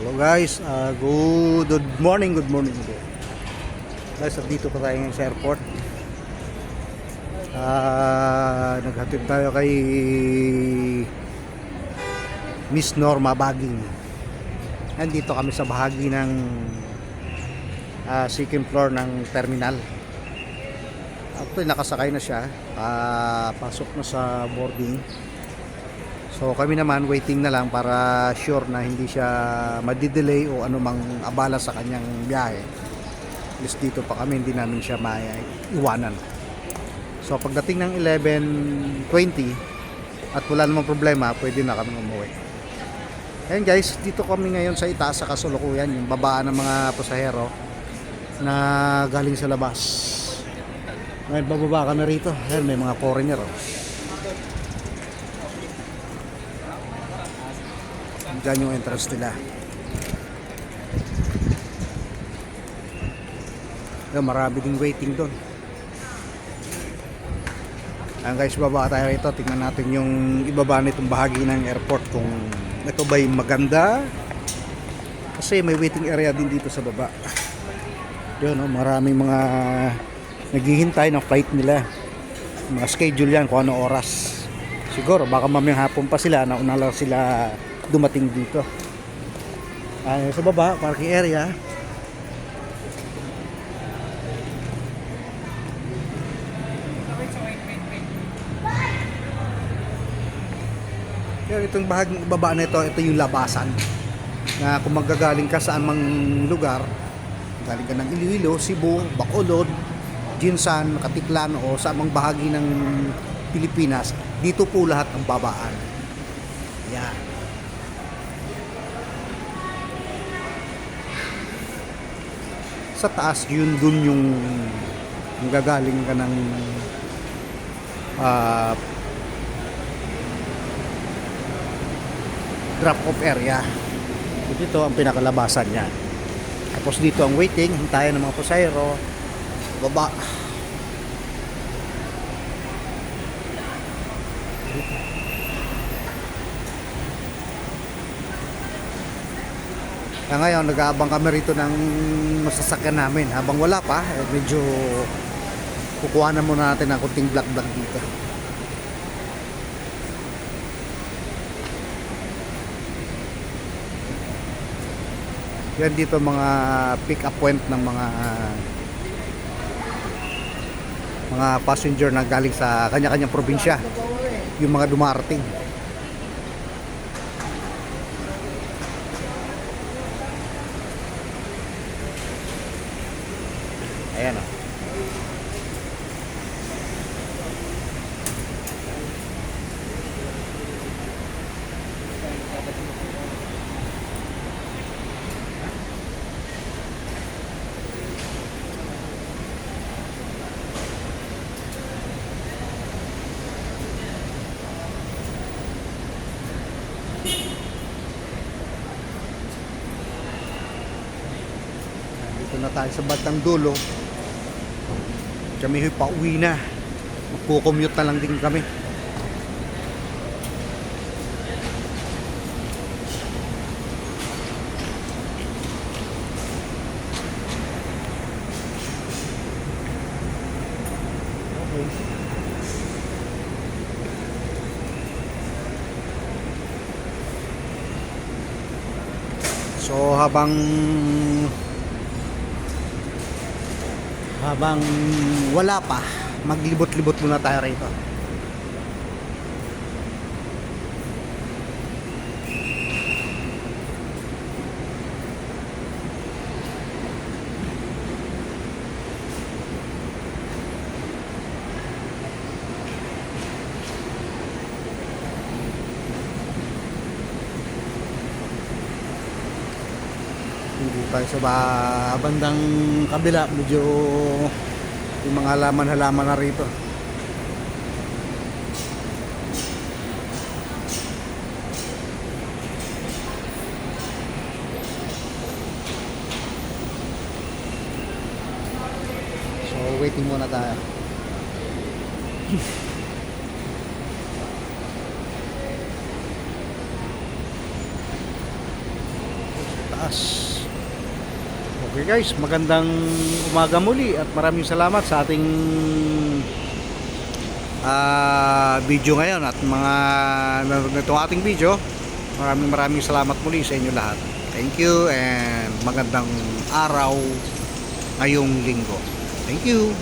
Hello guys, good morning, good morning. Guys, dito pa tayo ngayon sa airport. Naghatid tayo kay Miss Norma Baging. Nandito kami sa bahagi ng second floor ng terminal. Actually, nakasakay na siya. Pasok na sa boarding. So kami naman waiting na lang para sure na hindi siya madidelay o anumang abala sa kanyang biyahe. At least dito pa kami, hindi namin siya maiwanan. So pagdating ng 11:20 at wala namang problema, pwede na kami umuwi. Ayan guys, dito kami ngayon sa itaas sa kasalukuyan, yung babaan ng mga pasahero na galing sa labas. Ngayon bababa kami rito. Ayan, may mga foreigner. Diyan yung entrance nila. Marami ding waiting doon. Ayan guys, baba tayo rito. Tingnan natin yung ibaba nitong bahagi ng airport kung ito ba'y maganda. Kasi may waiting area din dito sa baba. Yun, maraming mga naghihintay ng flight nila. Mga schedule yan kung ano oras. Siguro baka mamayang hapon pa sila, nauna lang sila dumating dito. Sa baba, parking area. Kaya itong bahaging baba na ito yung labasan. Na kung magagaling ka sa anumang lugar, galing ka ng Iloilo, Cebu, Bacolod, Jinsan, Katiklan o sa amang bahagi ng Pilipinas, dito po lahat ang babaan. Yan. Sa taas yun, dun yung gagaling ka ng drop off area. Dito ang pinakalabasan niya. Tapos dito ang waiting, hintayan ng mga pasahero baba. Ngayon nag-aabang kami rito ng masasakyan namin. Habang wala pa, medyo kukuha na muna natin ng kunting vlog dito. Yan dito mga pick up point ng mga passenger na galing sa kanya-kanyang probinsya, yung mga dumarating. Ayan o. Dito na tayo sa bandang dulo. Kami pauwi na. Magko-commute na lang din kami. Okay. So habang wala pa, maglibot-libot muna tayo rito. Hindi tayo sa bandang kabila, medyo yung mga halaman na rito. So waiting muna tayo. taas. Okay guys, magandang umaga muli at maraming salamat sa ating video ngayon at mga nanonood nitong ating video. Maraming salamat muli sa inyo lahat. Thank you and magandang araw ngayong linggo. Thank you.